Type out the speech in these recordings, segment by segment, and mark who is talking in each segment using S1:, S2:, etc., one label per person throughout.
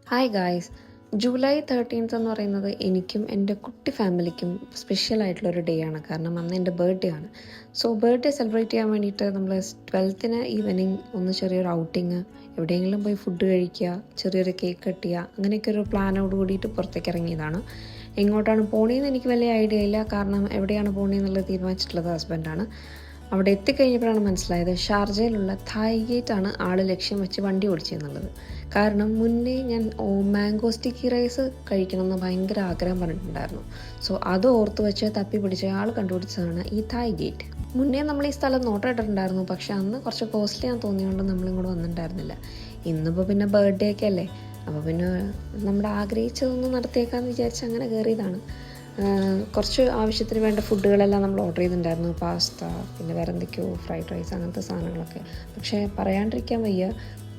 S1: Hi guys, July 13th എന്ന് പറയുന്നത് എനിക്കും എൻ്റെ കുട്ടി ഫാമിലിക്കും സ്പെഷ്യൽ ആയിട്ടുള്ളൊരു ഡേ ആണ്. കാരണം അന്ന് എൻ്റെ ബർത്ത്ഡേ ആണ്. സോ ബർത്ത്ഡേ സെലിബ്രേറ്റ് ചെയ്യാൻ വേണ്ടിയിട്ട് നമ്മൾ 12th ഈവനിങ് ഒന്ന് ചെറിയൊരു ഔട്ടിങ്, എവിടെയെങ്കിലും പോയി ഫുഡ് കഴിക്കുക, ചെറിയൊരു കേക്ക് കട്ട് ചെയ്യുക, അങ്ങനെയൊക്കെ ഒരു പ്ലാനോട് കൂടിയിട്ട് പുറത്തേക്ക് ഇറങ്ങിയതാണ്. എങ്ങോട്ടാണ് പോണേന്ന് എനിക്ക് വലിയ ഐഡിയ ഇല്ല. കാരണം എവിടെയാണ് പോണേന്നുള്ളത് തീരുമാനിച്ചിട്ടുള്ളത് ഹസ്ബൻഡാണ്. അവിടെ എത്തിക്കഴിഞ്ഞപ്പോഴാണ് മനസ്സിലായത് ഷാർജയിലുള്ള തായ് ഗേറ്റ് ആണ് ആൾ ലക്ഷ്യം വെച്ച് വണ്ടി ഓടിച്ചെന്നുള്ളത്. കാരണം മുന്നേ ഞാൻ മാംഗോ സ്റ്റിക്കി റൈസ് കഴിക്കണമെന്ന് ഭയങ്കര ആഗ്രഹം പറഞ്ഞിട്ടുണ്ടായിരുന്നു. സോ അത് ഓർത്ത് വെച്ച് തപ്പി പിടിച്ച ആൾ കണ്ടുപിടിച്ചതാണ് ഈ തായ് ഗേറ്റ്. മുന്നേ നമ്മൾ ഈ സ്ഥലം നോട്ടിട്ടുണ്ടായിരുന്നു, പക്ഷെ അന്ന് കുറച്ച് കോസ്റ്റ്ലി ആണെന്ന് തോന്നിയതുകൊണ്ട് നമ്മളിങ്ങോട്ട് വന്നിട്ടുണ്ടായിരുന്നില്ല. ഇന്നിപ്പോൾ പിന്നെ ബർത്ത്ഡേ ഒക്കെ അല്ലേ, അപ്പോൾ പിന്നെ നമ്മൾ ആഗ്രഹിച്ചതൊന്നും നടത്തിയേക്കാമെന്ന് വിചാരിച്ച് അങ്ങനെ കയറിയതാണ്. കുറച്ച് ആവശ്യത്തിന് വേണ്ട ഫുഡുകളെല്ലാം നമ്മൾ ഓർഡർ ചെയ്തിട്ടുണ്ടായിരുന്നു. പാസ്ത, പിന്നെ വേറെ എന്തൊക്കെയോ ഫ്രൈഡ് റൈസ്, അങ്ങനത്തെ സാധനങ്ങളൊക്കെ. പക്ഷേ പറയാണ്ടിരിക്കാൻ വയ്യ,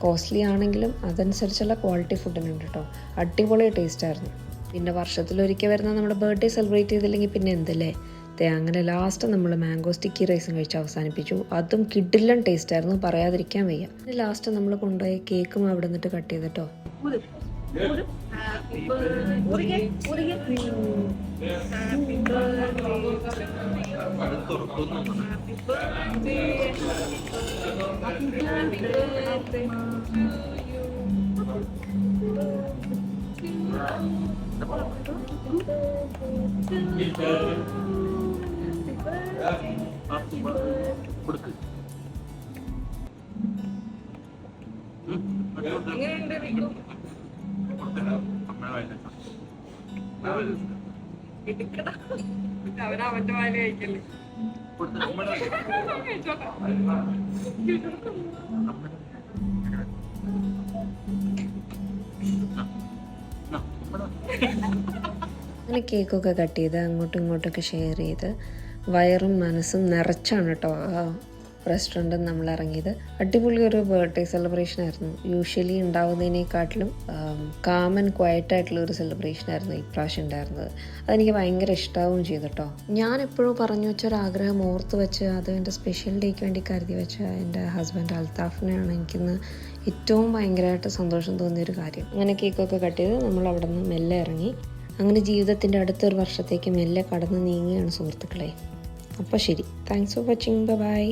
S1: കോസ്റ്റ്ലി ആണെങ്കിലും അതനുസരിച്ചുള്ള ക്വാളിറ്റി ഫുഡിനുണ്ട് കേട്ടോ. അടിപൊളി ടേസ്റ്റായിരുന്നു. പിന്നെ വർഷത്തിലൊരിക്കൽ വരുന്ന നമ്മുടെ ബർത്ത്ഡേ സെലിബ്രേറ്റ് ചെയ്തില്ലെങ്കിൽ പിന്നെ എന്തല്ലേ. അങ്ങനെ ലാസ്റ്റ് നമ്മൾ മാംഗോ സ്റ്റിക്കി റൈസും കഴിച്ച് അവസാനിപ്പിച്ചു. അതും കിഡിലൻ ടേസ്റ്റായിരുന്നു, പറയാതിരിക്കാൻ വയ്യ. ലാസ്റ്റ് നമ്മൾ കൊണ്ടുപോയ കേക്കും അവിടെ നിന്നിട്ട് കട്ട് ചെയ്തിട്ടോ. Happy birthday to you. Happy birthday to you. Happy birthday. Happy birthday to you. Happy birthday. അവരവന്റെ വാല് കഴിക്കല്ലേ. അങ്ങനെ കേക്കൊക്കെ കട്ട് ചെയ്ത് അങ്ങോട്ടും ഇങ്ങോട്ടൊക്കെ ഷെയർ ചെയ്ത് വയറും മനസ്സും നിറച്ചാണ് കേട്ടോ റെസ്റ്റോറൻറ്റിൽ നമ്മൾ ഇറങ്ങിയത്. അടിപൊളി ഒരു ബർത്ത്ഡേ സെലിബ്രേഷൻ ആയിരുന്നു. യൂഷ്വലി ഉണ്ടാവുന്നതിനേക്കാട്ടിലും കാം ആൻഡ് ക്വയറ്റ് ആയിട്ടുള്ള ഒരു സെലിബ്രേഷൻ ആയിരുന്നു ഇപ്രാവശ്യം ഉണ്ടായിരുന്നത്. അതെനിക്ക് ഭയങ്കര ഇഷ്ടമാവുകയും ചെയ്തു കേട്ടോ. ഞാൻ എപ്പോഴും പറഞ്ഞു വെച്ചൊരാഗ്രഹം ഓർത്ത് വെച്ച് അത് എൻ്റെ സ്പെഷ്യൽ ഡേക്ക് വേണ്ടി കരുതി വെച്ച എൻ്റെ ഹസ്ബൻഡ് അൽത്താഫിനെയാണ് എനിക്കിന്ന് ഏറ്റവും ഭയങ്കരമായിട്ട് സന്തോഷം തോന്നിയൊരു കാര്യം. അങ്ങനെ കേക്കൊക്കെ കട്ട് ചെയ്ത് നമ്മൾ അവിടെ നിന്ന് മെല്ലെ ഇറങ്ങി. അങ്ങനെ ജീവിതത്തിൻ്റെ അടുത്തൊരു വർഷത്തേക്ക് മെല്ലെ കടന്ന് നീങ്ങുകയാണ് സുഹൃത്തുക്കളെ. അപ്പോൾ ശരി, താങ്ക്സ് ഫോർ വാച്ചിങ്, ബൈ.